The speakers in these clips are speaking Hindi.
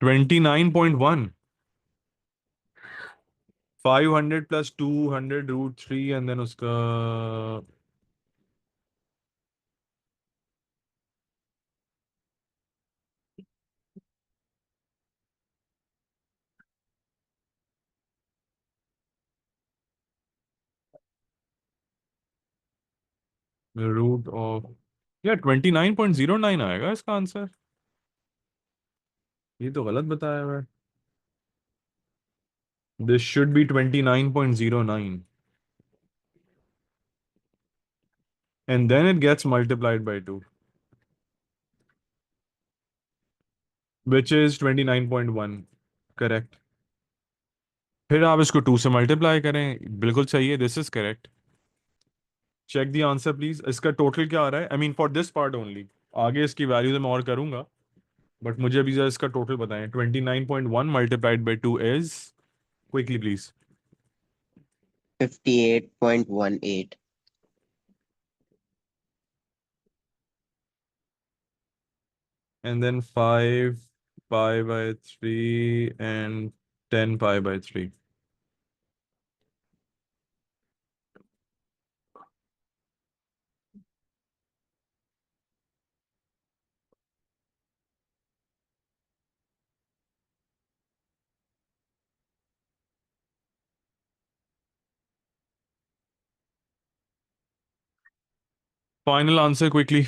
29.1, 500 प्लस 200√3 एंड देन उसका रूट ऑफ, या 29.09 आएगा इसका आंसर। ये तो गलत बताया हुआ है। This should be 29.09 and then it gets multiplied by 2, which is 29.1। Correct. फिर आप इसको 2 से मल्टीप्लाई करें, बिल्कुल सही है, this is correct. Check the answer please, इसका टोटल क्या आ रहा है, I mean for this part only. आगे इसकी वैल्यू तो मैं और करूंगा, बट मुझे अभी जरा इसका टोटल बताएं। 29.1 multiplied by 2 is, quickly please. 58.18. And then 5 pi by 3 and 10 pi by 3. Final answer quickly.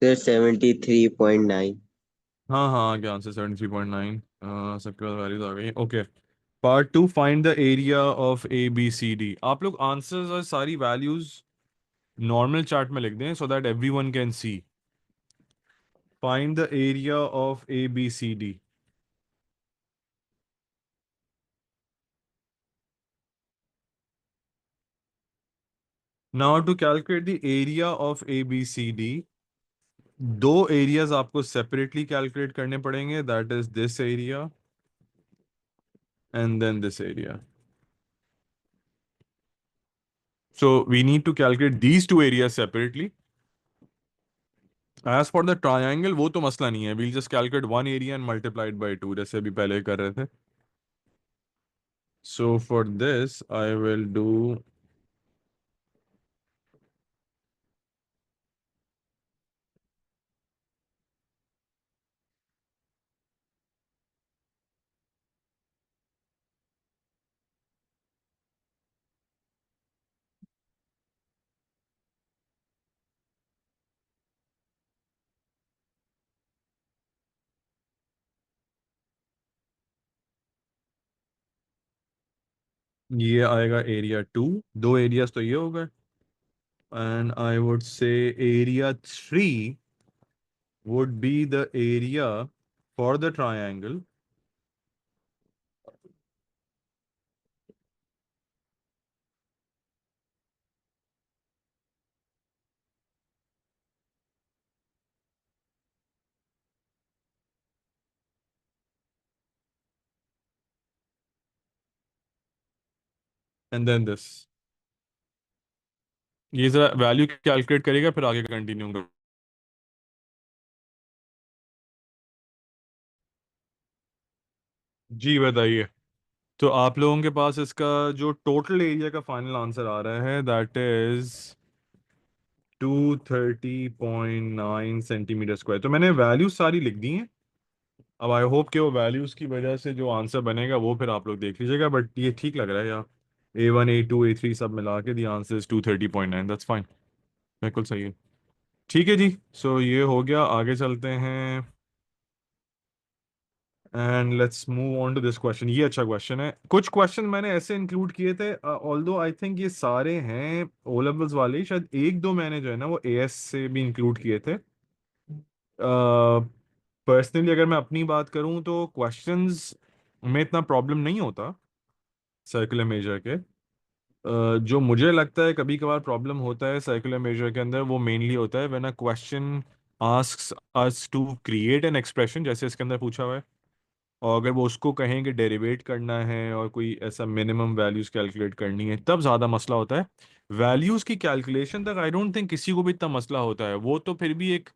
Sir, 73.9. हाँ हाँ, आगे आंसर 73.9। सबके पास वैल्यूज आ गई। Okay, part 2, find the area of ABCD। आप लोग आंसर्स और सारी वैल्यूज नॉर्मल चार्ट में लिख दें so that everyone can see. Find the area of ABCD। Now to calculate the area of ABCD, दो एरियाज आपको सेपरेटली कैलकुलेट करने पड़ेंगे, that is this area and then this area. So we need to calculate these two areas separately. As for the triangle, वो तो मसला नहीं है, we'll just calculate one area and multiply it by 2 जैसे अभी पहले कर रहे थे। So for this I will do, ये आएगा area 2, दो एरियाज तो ये हो गए, and I would say area 3 would be the area for the triangle, and then this। ये जरा वैल्यू कैलकुलेट करेगा फिर आगे कंटिन्यू कर। जी बताइए। तो आप लोगों के पास इसका जो टोटल एरिया का फाइनल आंसर आ रहा है दैट इज 230.9 सेंटीमीटर स्क्वायर। तो मैंने वैल्यूज सारी लिख दी हैं। अब आई होप कि वो वैल्यूज की वजह से जो आंसर बनेगा वो फिर आप लोग देख लीजिएगा, बट ये ठीक लग रहा है यार। A1 A2 A3 सब मिला के the answer is 230.9, that's fine, बिल्कुल सही है। ठीक है जी, सो ये हो गया, आगे चलते हैं and let's move on to this question. ये अच्छा क्वेश्चन है। कुछ क्वेश्चन मैंने ऐसे इंक्लूड किए थे, ऑल्दो आई थिंक ये सारे हैं ओ लेवल्स वाले ही, शायद एक दो मैंने जो है ना वो AS से भी इंक्लूड किए थे। पर्सनली अगर मैं अपनी बात करूं तो क्वेश्चंस में इतना प्रॉब्लम नहीं होता सर्कुलर मेजर के। जो मुझे लगता है कभी कभार प्रॉब्लम होता है सर्कुलर मेजर के अंदर, वो मेनली होता है when a question asks us to create an expression जैसे इसके अंदर पूछा हुआ है, और अगर वो उसको कहें कि डेरिवेट करना है और कोई ऐसा मिनिमम वैल्यूज कैलकुलेट करनी है, तब ज़्यादा मसला होता है। वैल्यूज़ की कैलकुलेशन तक आई डोंट थिंक किसी को भी इतना मसला होता है। वो तो फिर भी एक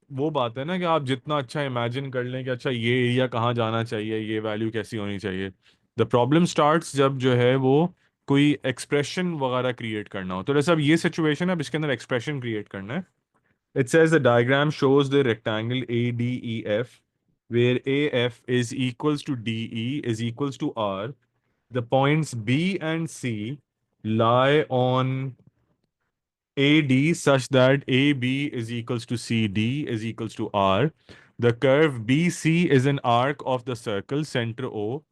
वो बात है ना कि आप जितना अच्छा इमेजिन कर लें कि अच्छा ये एरिया कहाँ जाना चाहिए, ये वैल्यू कैसी होनी चाहिए। द प्रॉब्लम स्टार्ट्स जब जो है वो कोई एक्सप्रेशन वगैरह क्रिएट करना हो। तो जैसे अब ये सिचुएशन है, अब इसके अंदर एक्सप्रेशन क्रिएट करना है। It says the diagram shows the rectangle ADEF, where AF is equals to DE is equals to R. The points B and C lie on AD such that AB is equals to CD is equals to R. The curve BC is an arc of the circle, center O,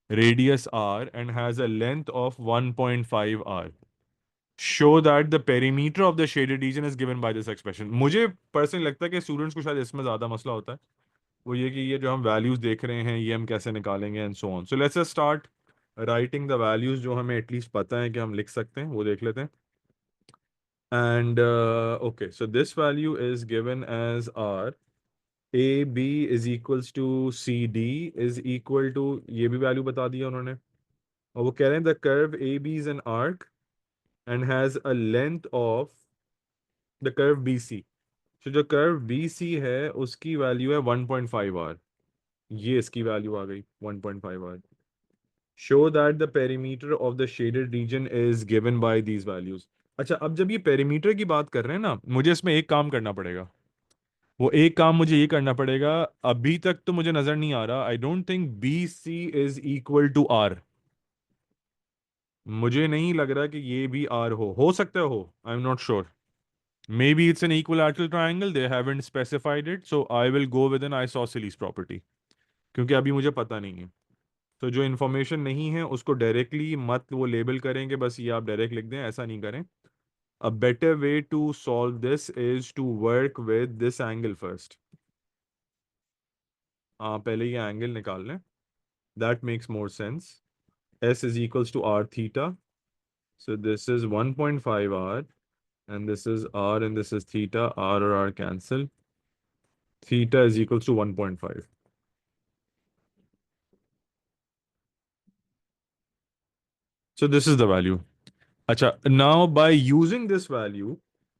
radius R, and has a length of 1.5 R. Show that the perimeter of the shaded region is given by this expression. मुझे पर्सनली लगता है कि स्टूडेंट्स को शायद इसमें ज़्यादा मसला होता है, वो ये कि ये जो हम वैल्यूज देख रहे हैं ये हम कैसे निकालेंगे and so on. So let's start writing the values जो हमें एटलीस्ट पता है कि हम लिख सकते हैं, वो देख लेते हैं। And okay, so this value is given as R, A B is equals to C D is equal to, ये भी वैल्यू बता दिया उन्होंने। और वो कह रहे हैं the curve A B is an arc and has a length of the curve B C. तो जो कर्व बी सी है उसकी वैल्यू है 1.5 आर। ये इसकी वैल्यू आ गई 1.5 R. Show that the perimeter of the shaded region is given by these values. अच्छा, अब जब ये पेरीमीटर की बात कर रहे हैं ना, मुझे इसमें एक काम करना पड़ेगा। वो एक काम मुझे ये करना पड़ेगा, अभी तक तो मुझे नजर नहीं आ रहा। I don't think B C is equal to R. मुझे नहीं लग रहा कि ये भी आर हो सकता है हो, I am not sure. Maybe it's an equilateral triangle. They haven't specified it, so I will go with an isosceles property. क्योंकि अभी मुझे पता नहीं है। तो जो इन्फॉर्मेशन नहीं है उसको डायरेक्टली मत वो लेबल करेंगे, बस ये आप डायरेक्ट लिख दें, ऐसा नहीं करें। A better way to solve this is to work with this angle first. आप पहले ये एंगल निकाल लें, that makes more sense. S is equals to R theta, so this is 1.5 R and this is r and this is theta, r or r cancel, theta is equals to 1.5. So this is the value. अच्छा, now by using this value,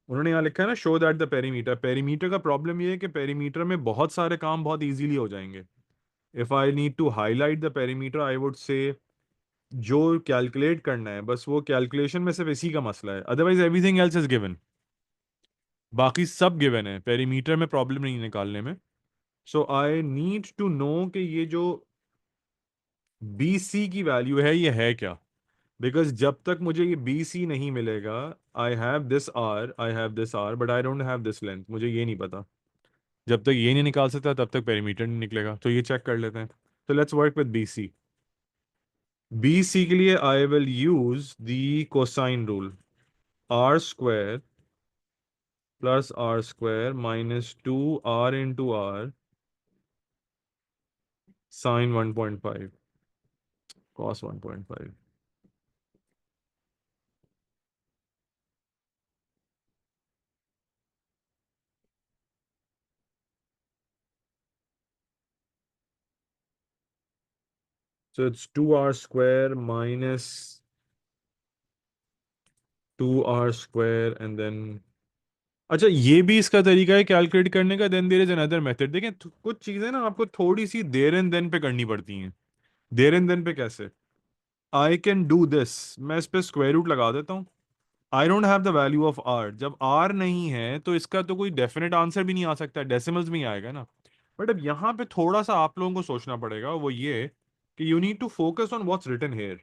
उन्होंने यहाँ लिखा है ना show that the perimeter. Perimeter का प्रॉब्लम ये है कि पेरीमीटर में बहुत सारे काम बहुत इजीली हो जाएंगे। If I need to highlight the perimeter I would say जो कैलकुलेट करना है बस वो कैलकुलेशन में सिर्फ इसी का मसला है, otherwise everything else is given. बाकी सब गिवन है, पेरीमीटर में प्रॉब्लम नहीं निकालने में। सो आई नीड टू नो कि ये जो बी सी की वैल्यू है ये है क्या। बिकॉज जब तक मुझे ये बी सी नहीं मिलेगा, I have this R but I don't have this length, मुझे ये नहीं पता। जब तक ये नहीं निकाल सकता तब तक पेरीमीटर नहीं निकलेगा। तो ये चेक कर लेते हैं। तो let's work with B C. B C के लिए I will use the cosine rule, R square plus R square minus 2 R into R sine 1.5 cos 1.5। So it's 2r square minus 2r square and then, अच्छा ये भी इसका तरीका है कैलकुलेट करने का। Then there is another method. देखें, कुछ चीजें ना आपको थोड़ी सी देर एंड देन पे करनी पड़ती हैं। देर एंड देन पे कैसे? आई कैन डू दिस, मैं इस पे स्क्वायर रूट लगा देता हूँ। I don't have the value of R. जब आर नहीं है तो इसका तो कोई डेफिनेट आंसर भी नहीं आ सकता, डेसिमल्स में ही आएगा ना। बट अब यहाँ पे थोड़ा सा आप लोगों को सोचना पड़ेगा, वो ये कि you need to focus on what's written here.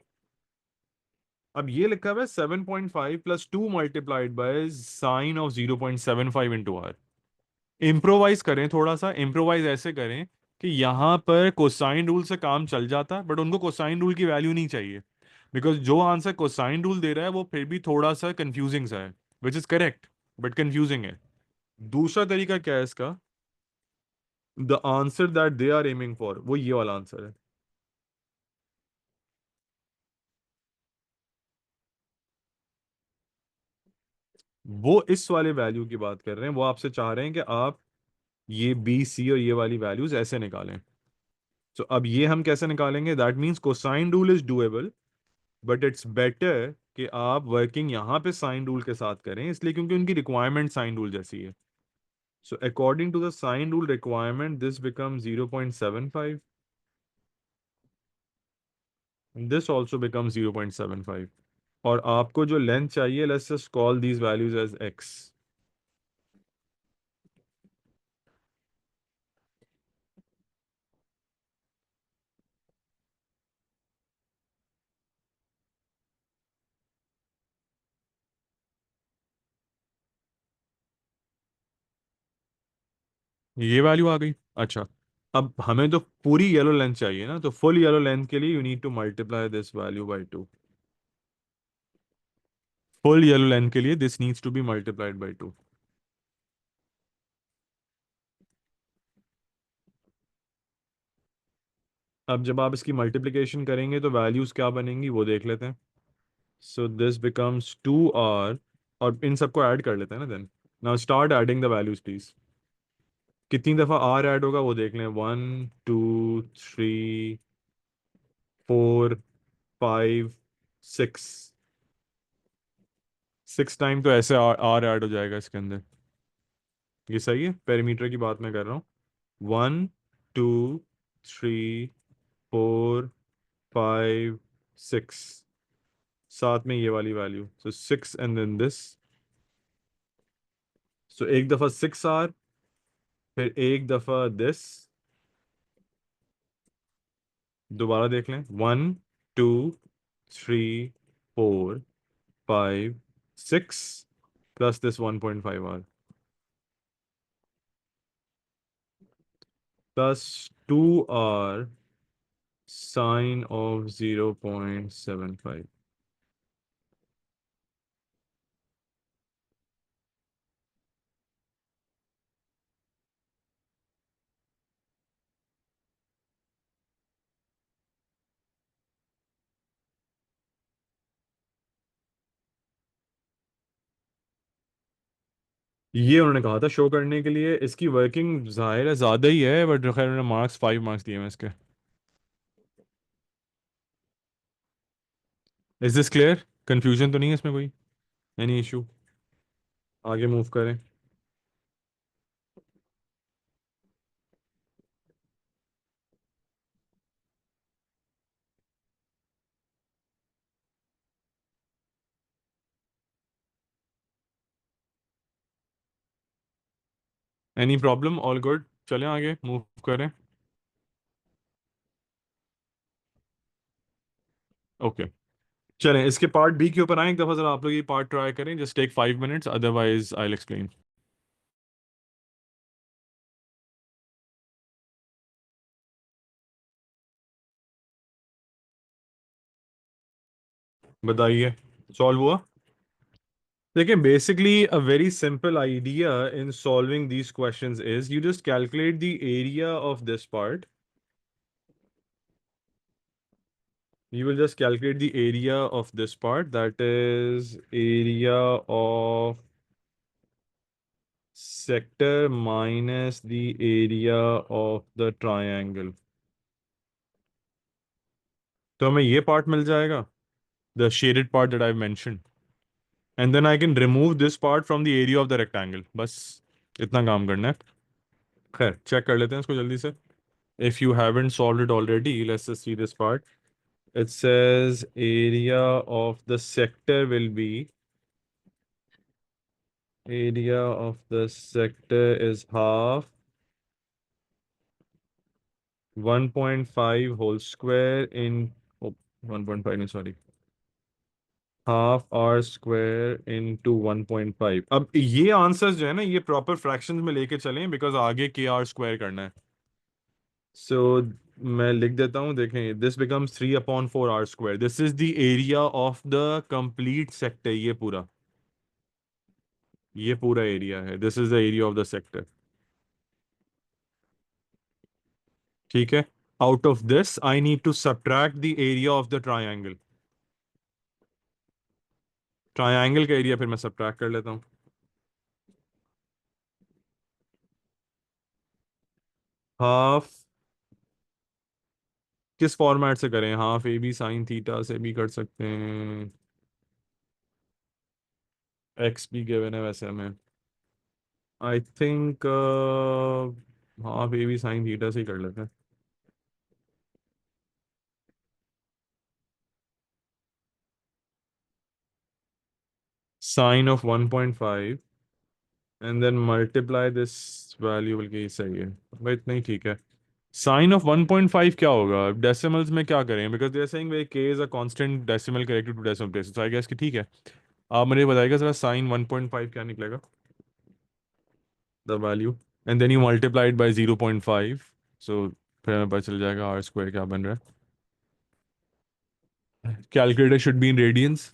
अब ये लिखा हुआ है 7.5 plus 2 multiplied by sine of 0.75 into R. Improvise करें, थोड़ा सा इम्प्रोवाइज ऐसे करें कि यहाँ पर कोसाइन रूल से काम चल जाता, बट उनको कोसाइन रूल की वैल्यू नहीं चाहिए। बिकॉज जो आंसर कोसाइन रूल दे रहा है वो फिर भी थोड़ा सा कंफ्यूजिंग सा है, which is correct but confusing है। दूसरा तरीका क्या है इसका? The answer that they are aiming for वो ये वाला आंसर है। वो इस वाले वैल्यू की बात कर रहे हैं, वो आपसे चाह रहे हैं कि आप ये बी सी और ये वाली वैल्यूज ऐसे निकालें। तो अब ये हम कैसे निकालेंगे? That means cosine rule is doable, but it's better कि आप वर्किंग यहाँ पे साइन रूल के साथ करें, इसलिए क्योंकि उनकी रिक्वायरमेंट साइन रूल जैसी है। So according to the sine rule requirement this become 0.75, this also become 0.75। और आपको जो लेंथ चाहिए, let's just call these values as X. ये वैल्यू आ गई। अच्छा, अब हमें तो पूरी येलो लेंथ चाहिए ना, तो फुल येलो लेंथ के लिए you need to multiply this value by 2। Full yellow length के लिए this needs to be multiplied by 2। अब जब आप इसकी मल्टीप्लिकेशन करेंगे तो वैल्यूज क्या बनेंगी वो देख लेते हैं। सो दिस बिकम्स 2r, और इन सबको ऐड कर लेते हैं ना। Then now start adding the values please. कितनी दफा r ऐड होगा वो देख लें। 1 2 3 4 5 6। 6 टाइम तो ऐसे r ऐड हो जाएगा इसके अंदर। ये सही है, पेरीमीटर की बात मैं कर रहा हूँ। 1 2 3 4 5 6, साथ में ये वाली value, so 6 and then this. So एक दफा 6r, फिर एक दफा दिस। दोबारा देख लें। 1 2 3 4 5 6 plus this 1.5r plus 2r sine of 0.75। ये उन्होंने कहा था शो करने के लिए। इसकी वर्किंग जाहिर है ज़्यादा ही है, बट खैर उन्होंने मार्क्स 5 मार्क्स दिए हैं इसके। Is this clear? कंफ्यूजन तो नहीं है इसमें कोई? Any issue? आगे मूव करें। Any problem? All good? चलें आगे मूव करें। ओके, चलें इसके पार्ट बी के ऊपर आए। एक दफ़ा ज़रा आप लोग ये पार्ट ट्राई करें, just take 5 minutes, otherwise I will explain. बताइए, सॉल्व हुआ? देखिए, basically a very simple idea in solving these questions is you just calculate the area of this part. You will just calculate the area of this part, that is area of sector minus the area of the triangle. तो हमें ये पार्ट मिल जाएगा, the shaded part that I've mentioned, and then I can remove this part from the area of the rectangle. बस इतना काम करना है। खैर चेक कर लेते हैं इसको जल्दी से। If you haven't solved it already, let's just see this part. It says area of the sector will be, area of the sector is half 1.5 whole square in, oh, 1.5 नहीं, sorry, half are square into 1.5। अब ये आंसर्स जो है ना, ये प्रॉपर फ्रैक्शंस में लेके चलें, बिकॉज आगे के आर स्क्वायर करना है। सो मैं लिख देता हूँ, देखें, this becomes 3/4 r square. This is the area of the complete sector. ये पूरा एरिया है, this is the area of the sector. ठीक है, out of this I need to subtract the area of the triangle. Triangle का एरिया फिर मैं सब्ट्रैक्ट कर लेता हूँ। हाफ किस फॉर्मेट से करें? Half a b sine theta से भी कर सकते हैं, एक्स भी गिवन है वैसे हमें। I think half a b sine theta से ही कर लेते हैं। Sine of 1.5 and then multiply this value, बल्कि सही है भाई, इतना ही ठीक है। साइन ऑफ 1.5 क्या होगा डेसिमल्स में? क्या करें? Because they are saying where k is a constant decimal corrected to decimal places, I guess कि ठीक है। आप मुझे बताइएगा जरा, साइन 1.5 क्या निकलेगा the value, and then you multiplied by 0.5, so फिर हमें पता चल जाएगा आर स्क्वायर क्या बन रहा है। Calculator should be in radians.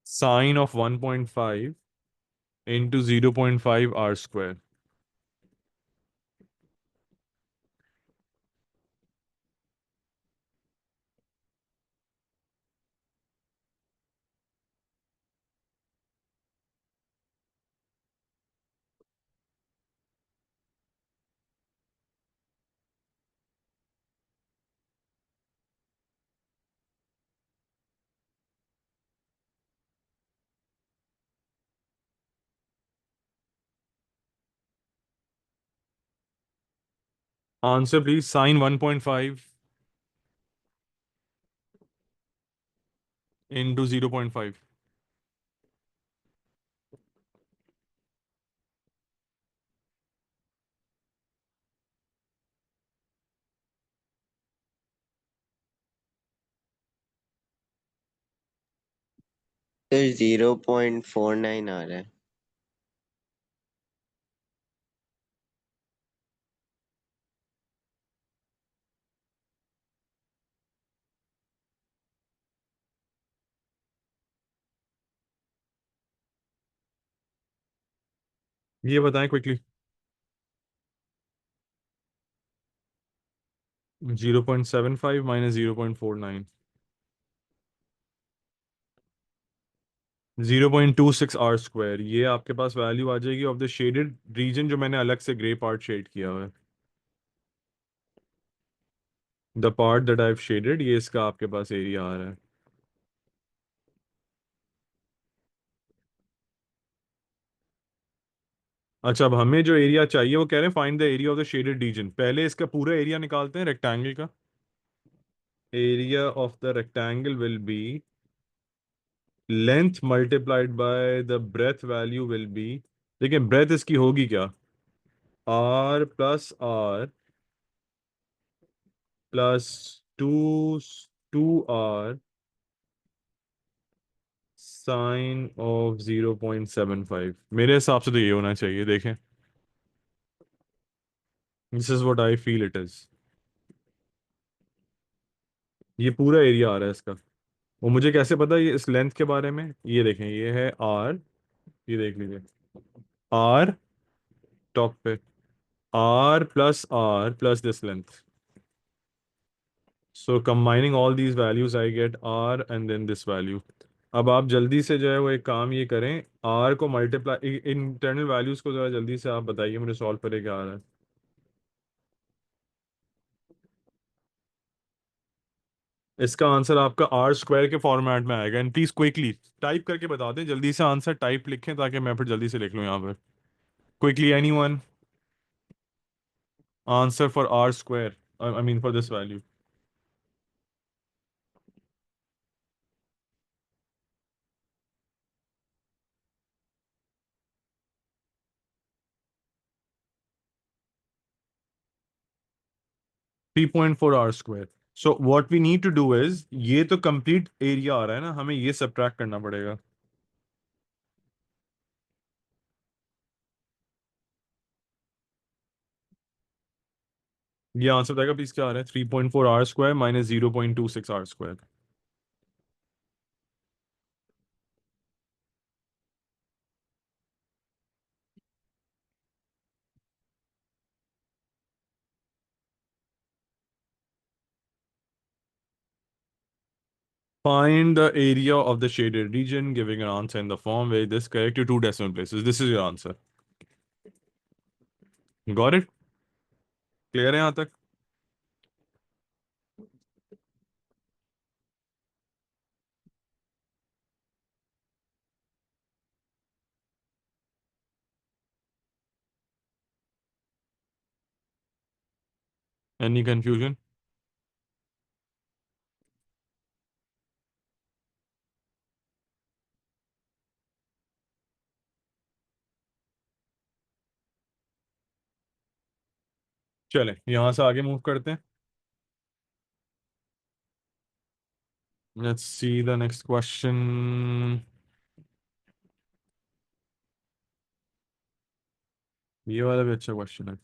Sine of 1.5 into 0.5 r square. Answer please, sine 1.5 into 0.5। Sir 0.49 आ रहा है। ये बताएं क्विकली। 0.75 माइनस 0.49, 0.26 आर स्क्वायर, ये आपके पास वैल्यू आ जाएगी ऑफ द शेडेड रीजन जो मैंने अलग से ग्रे पार्ट शेड किया हुआ है। The part that I have shaded, ये इसका आपके पास एरिया आ रहा है। अच्छा, अब हमें जो एरिया चाहिए वो कह रहे हैं find the area of the shaded region. पहले इसका पूरा एरिया निकालते हैं रेक्टेंगल का। Area of the rectangle will be length multiplied by the breadth value will be, देखिए ब्रेथ इसकी होगी क्या, r plus r plus two, 2 r sine of 0.75। मेरे हिसाब से तो ये होना चाहिए, देखें। This is what I feel it is. ये पूरा एरिया आ रहा है इसका। वो मुझे कैसे पता ये इस लेंथ के बारे में? ये देखें, ये है आर, ये देख लीजिए, आर टॉप पे, r plus this length, so combining all these values I get r and then this value. अब आप जल्दी से जो है वो एक काम ये करें, आर को मल्टीप्लाई, इंटरनल वैल्यूज को जरा जल्दी से आप बताइए मुझे, सॉल्व करे क्या आ रहा है। इसका आंसर आपका आर स्क्वायर के फॉर्मेट में आएगा, एंड प्लीज क्विकली टाइप करके बता दें, जल्दी से आंसर टाइप लिखें ताकि मैं फिर जल्दी से लिख लूँ यहाँ पर। Quickly anyone, answer for r square, I mean for this value. 3.4 r square. So what we need to do is, ये तो कंप्लीट एरिया आ रहा है ना, हमें ये सब्ट्रैक्ट करना पड़ेगा। ये आंसर बताएगा प्लीज क्या आ रहा है, 3.4 r square minus 0.26 r square. Find the area of the shaded region, giving an answer in the form where this correct to two decimal places. This is your answer. Got it? Clear है यहाँ तक? Any confusion? चले यहाँ से आगे मूव करते हैं. Let's see the next question. ये वाला भी अच्छा क्वेश्चन है.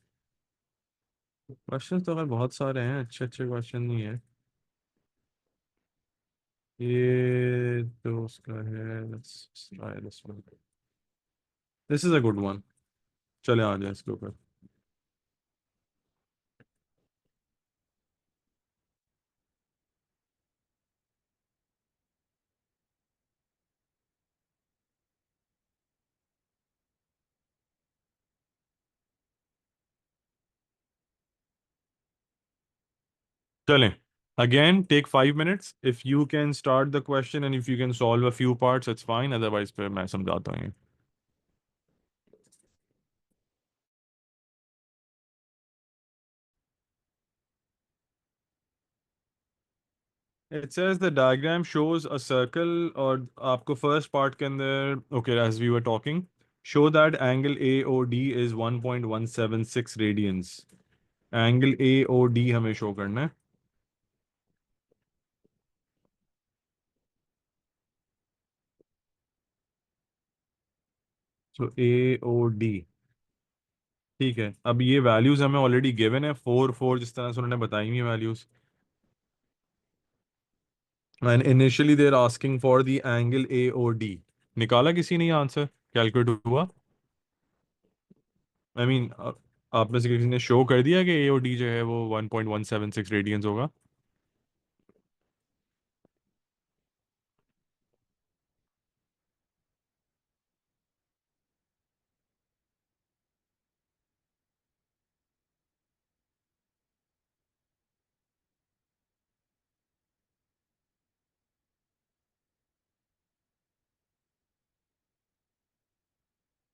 क्वेश्चन तो अगर बहुत सारे हैं, अच्छे अच्छे क्वेश्चन नहीं है. ये तो उसका है. Let's try this one. This is a good one. चले आ जाए इसके ऊपर. चलें. Again, take 5 minutes. If you can start the question and if you can solve a few parts, it's fine. Otherwise, फिर मैं समझाता हूँ. It says the diagram shows a circle और आपको first part के अंदर, okay, as we were talking, show that angle AOD is 1.176 radians. Angle AOD हमें show करना है. So AOD. ठीक है. अब ये वैल्यूज हमें ऑलरेडी गिवन है, 4 4 जिस तरह से उन्होंने बताई हुई values. And initially they are asking for the angle AOD. निकाला किसी ने आंसर? कैलकुलेट हुआ? आई I मीन आप में से किसी ने शो कर दिया कि AOD जो है वो 1.176 रेडियंस होगा?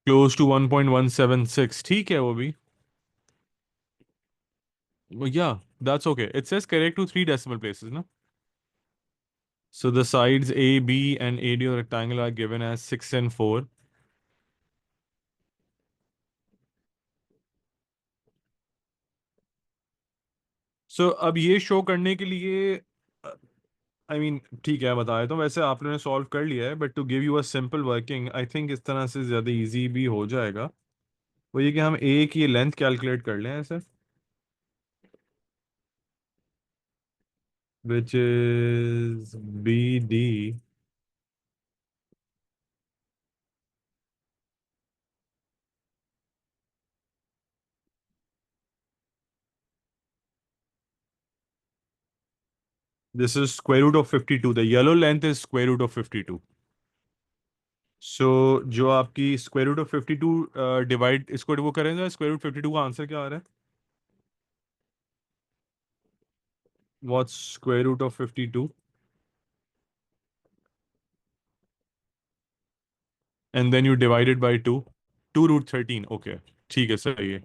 Close to 1.176. ठीक है वो भी. या that's okay. It says correct to three decimal places ना. So the sides AB and AD of the rectangle are given as 6 and 4. So अब ये शो करने के लिए, आई मीन ठीक है बता देता हूँ. वैसे आप लोगों ने सॉल्व कर लिया है, but to give you a simple working, I think इस तरह से ज़्यादा इजी भी हो जाएगा. वो ये कि हम ए की लेंथ कैलकुलेट कर लें ऐसे, which is BD. This is square root of 52. The yellow length is square root of 52. So जो आपकी स्क्वायर रूट ऑफ 52 डिवाइड इसको वो करेंगे, स्क्वायर रूट 52 का आंसर क्या आ रहा है? What's square root of 52? And then you divide it by 2. 2 root 13. Okay. ठीक है सही है.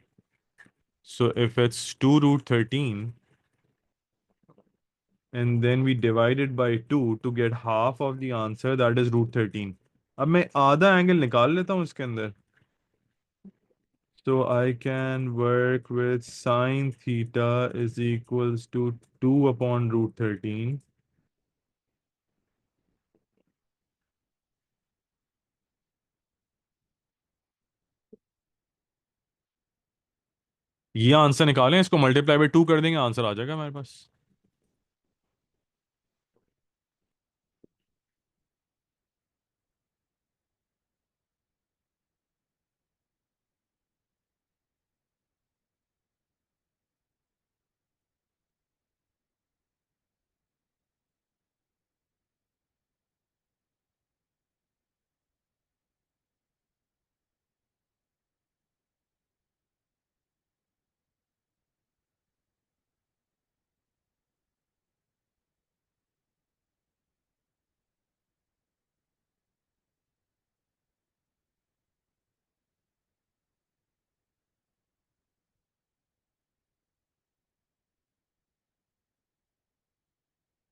So if it's 2 root 13 and then we divide it by 2 to get half of the answer, that is root 13. अब मैं आधा एंगल निकाल लेता हूँ इसके अंदर. So I can work with sine theta is equals to 2 upon root 13. ये आंसर निकालें, इसको मल्टीप्लाई बाय 2 कर देंगे, आंसर आ जाएगा हमारे पास.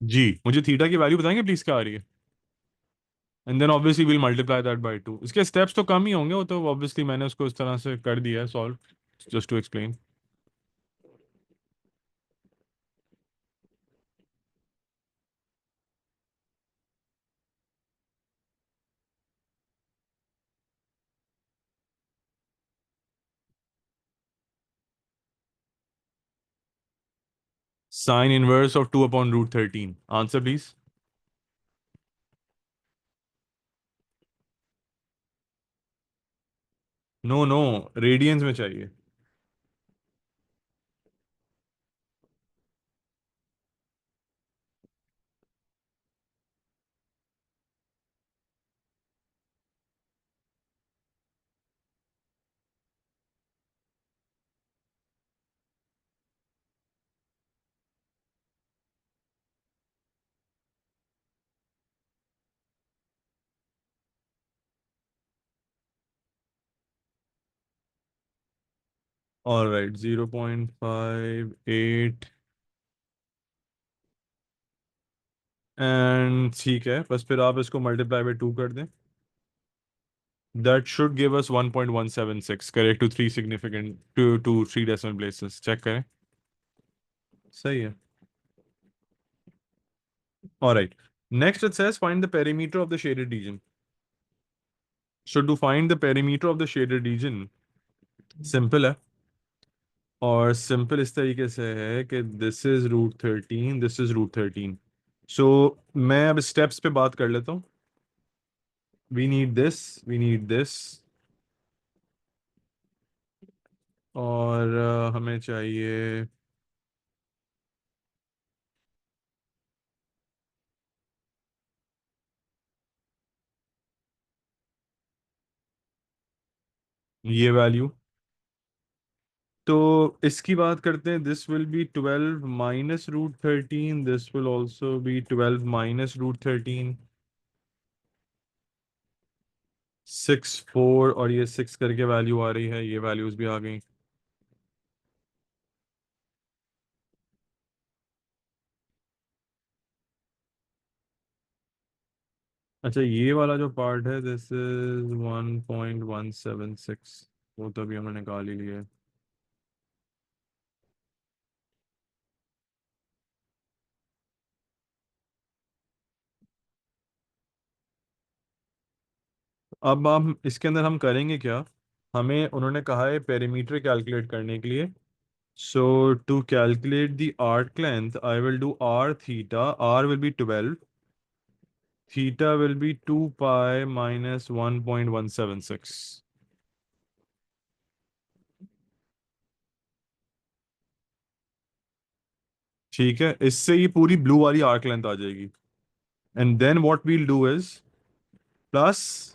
जी, मुझे थीटा की वैल्यू बताएंगे प्लीज, क्या आ रही है? And then obviously will multiply that by two. इसके स्टेप्स तो कम ही होंगे, वो तो ऑब्वियसली मैंने उसको इस तरह से कर दिया है solve, just to explain. Sine inverse of 2/√13, answer please. No no, radians में चाहिए। ऑलराइट, 0.58 एंड ठीक है, बस फिर आप इसको मल्टीप्लाई बाय टू कर दें। That should give us 1.176, correct to three significant, to three decimal places, check करें। सही है। Alright, next it says find the perimeter of the shaded region. So to find the perimeter of the shaded region, simple है। और सिंपल इस तरीके से है कि this is √13, this is √13। So मैं अब स्टेप्स पे बात कर लेता हूँ। We need this, we need this, और हमें चाहिए ये वैल्यू। तो इसकी बात करते हैं, this will be 12 minus √13, this will also be 12 minus √13, 6 4, और ये 6 करके वैल्यू आ रही है, ये वैल्यूज भी आ गई। अच्छा, ये वाला जो पार्ट है, दिस इज 1.176, वो तो अभी हमने निकाल ही लिया है। अब हम इसके अंदर हम करेंगे क्या, हमें उन्होंने कहा है पेरीमीटर कैलकुलेट करने के लिए। So to calculate the arc length I will do r theta, r will be 12, theta will be 2 pi minus 1.176। ठीक है, इससे ये पूरी ब्लू वाली आर्क लेंथ आ जाएगी। And then what we'll do is plus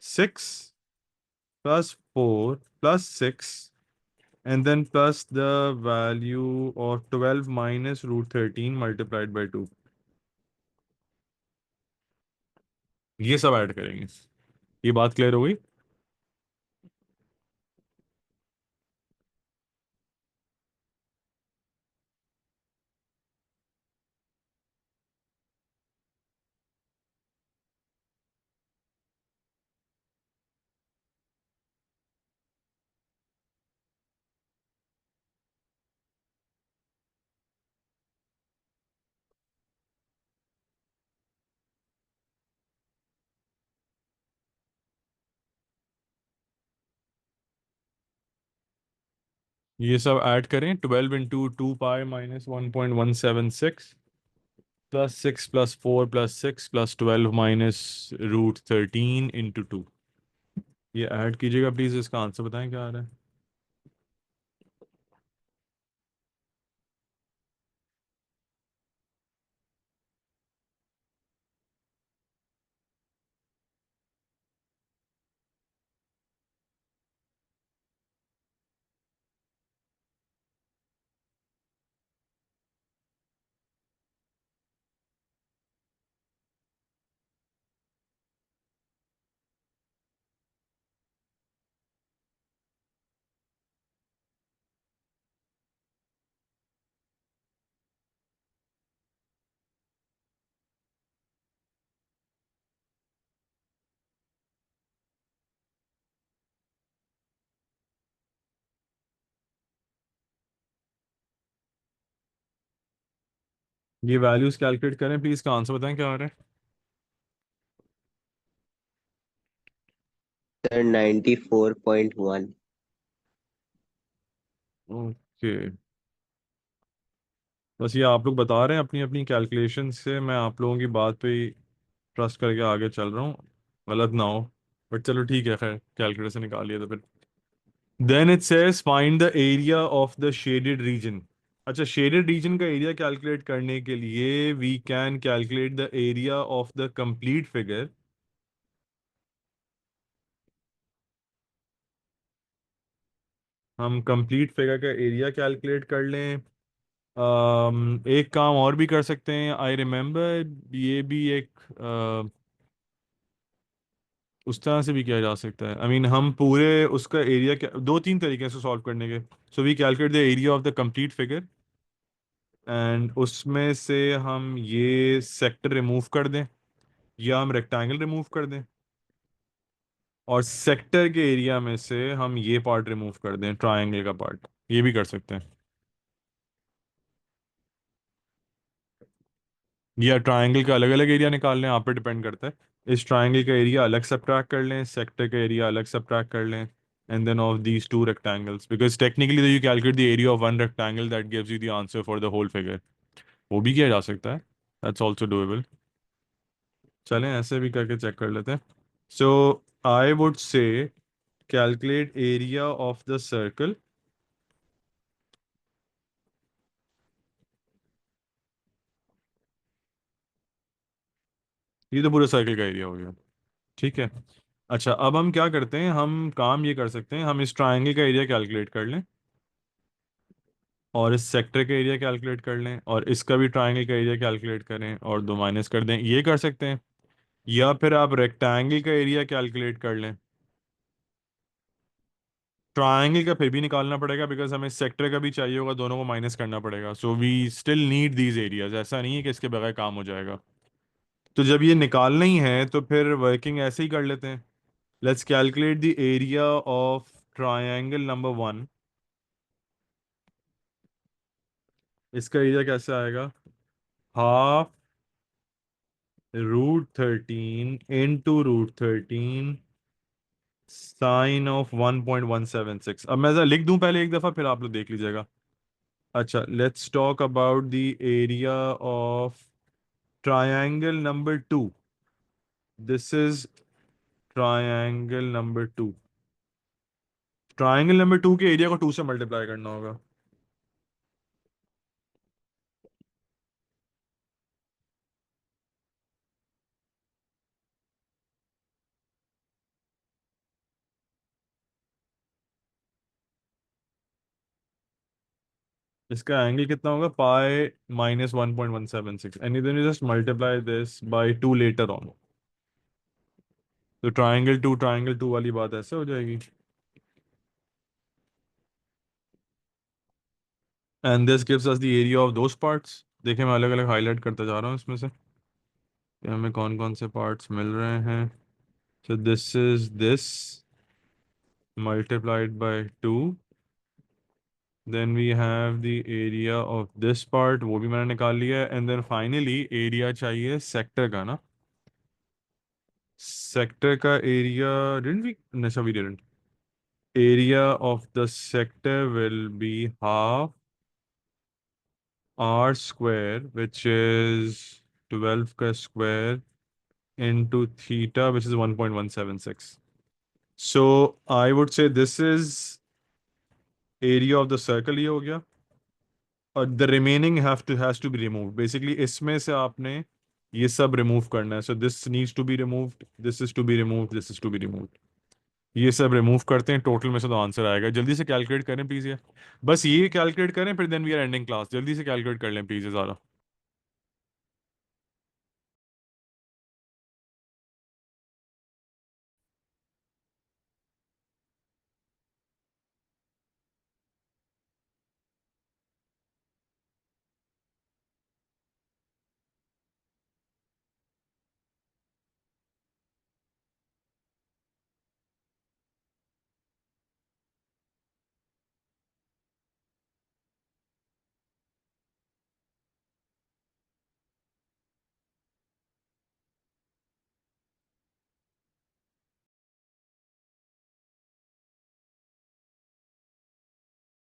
6 plus 4 plus 6, and then plus the value of 12 minus √13 multiplied by 2, ये सब ऐड करेंगे। ये बात क्लियर हो गई? ये सब ऐड करें, 12 into 2 pi minus 1.176 plus 6 plus 4 plus 6 plus 12 minus √13 into 2। ये ऐड कीजिएगा प्लीज, इसका आंसर बताएं क्या आ रहा है। ये वैल्यूज कैलकुलेट करें प्लीज, का आंसर बताएं क्या आ रहा सर 94.1। है। ओके, बस ये आप लोग बता रहे हैं अपनी अपनी कैलकुलेशन से, मैं आप लोगों की बात पे ही ट्रस्ट करके आगे चल रहा हूँ, गलत ना हो। बट चलो ठीक है, खैर कैलकुलेटर से निकाल लिया तो फिर। Then it says find the area of the shaded region. अच्छा, शेडेड रीजन का एरिया कैलकुलेट करने के लिए we can calculate the area of the complete figure. हम कंप्लीट फिगर का एरिया कैलकुलेट कर लें। एक काम और भी कर सकते हैं, आई रिमेम्बर ये भी एक उस तरह से भी किया जा सकता है। आई मीन हम पूरे उसका एरिया, दो तीन तरीके से सॉल्व करने के। So we calculate the area of the complete figure, and उसमें से हम ये सेक्टर रिमूव कर दें या हम रेक्टेंगल रिमूव कर दें, और सेक्टर के एरिया में से हम ये पार्ट रिमूव कर दें, ट्रायंगल का पार्ट। ये भी कर सकते हैं, या ट्रायंगल का अलग अलग एरिया निकाल लें, आप पे डिपेंड करता है। इस ट्रायंगल का एरिया अलग सब्ट्रैक्ट कर लें, सेक्टर का एरिया अलग सब्ट्रैक्ट कर लें, and then of these two rectangles, because technically you calculate the area of one rectangle that gives you the answer for the whole figure. वो भी किया जा सकता है, दैट्स ऑल्सो डूएबल। चलें ऐसे भी करके चेक कर लेते हैं। So I would say calculate area of the circle. ये तो पूरे सर्कल का एरिया हो गया, ठीक है। अच्छा, अब हम क्या करते हैं, हम काम ये कर सकते हैं, हम इस ट्रायंगल का एरिया कैलकुलेट कर लें, और इस सेक्टर का एरिया कैलकुलेट कर लें, और इसका भी ट्रायंगल का एरिया कैलकुलेट करें और दो माइनस कर दें, ये कर सकते हैं। या फिर आप रेक्टेंगल का एरिया कैलकुलेट कर लें। ट्रायंगल का फिर भी निकालना पड़ेगा, बिकॉज हमें सेक्टर का भी चाहिए होगा, दोनों को माइनस करना पड़ेगा। So we still need these areas, ऐसा नहीं है कि इसके बगैर काम हो जाएगा। तो जब ये निकालना ही है तो फिर वर्किंग ऐसे ही कर लेते हैं। Let's calculate the area of triangle number one. इसका एरिया कैसे आएगा, हाफ √13 इंटू √13 साइन ऑफ 1.176। अब मैं ज़रा लिख दूं पहले एक दफ़ा, फिर आप लोग देख लीजिएगा। अच्छा, let's talk about the area of triangle number two. This is triangle number two. Triangle number two के एरिया को टू से मल्टीप्लाई करना होगा। इसका एंगल कितना होगा, pi -1.176, and then you just multiply this by two later on. तो ट्रायंगल टू वाली बात ऐसे हो जाएगी। And this gives us the area of those parts. देखिए, मैं अलग अलग हाईलाइट करता जा रहा हूँ इसमें से कि हमें कौन कौन से पार्ट्स मिल रहे हैं। So this is this multiplied by two, then we have the area of this part, वो भी मैंने निकाल लिया है। एंड देन फाइनली एरिया चाहिए सेक्टर का ना। सेक्टर का एरिया डिडंट वी, अच्छा we didn't. Area of the sector will be half are square, which is 12 का square into theta, which is 1.176. So I would say this is area of the circle, ये हो गया। और the remaining has to be removed, basically इसमें से आपने ये सब रिमूव करना है। So this needs to be removed, this is to be removed, this is to be removed। ये सब रिमूव करते हैं, टोटल में से तो आंसर आएगा। जल्दी से कैलकुलेट करें प्लीज, ये बस ये कैलकुलेट करें, फिर then we are ending class. जल्दी से कैलकुलेट कर लें प्लीज, ज़रा।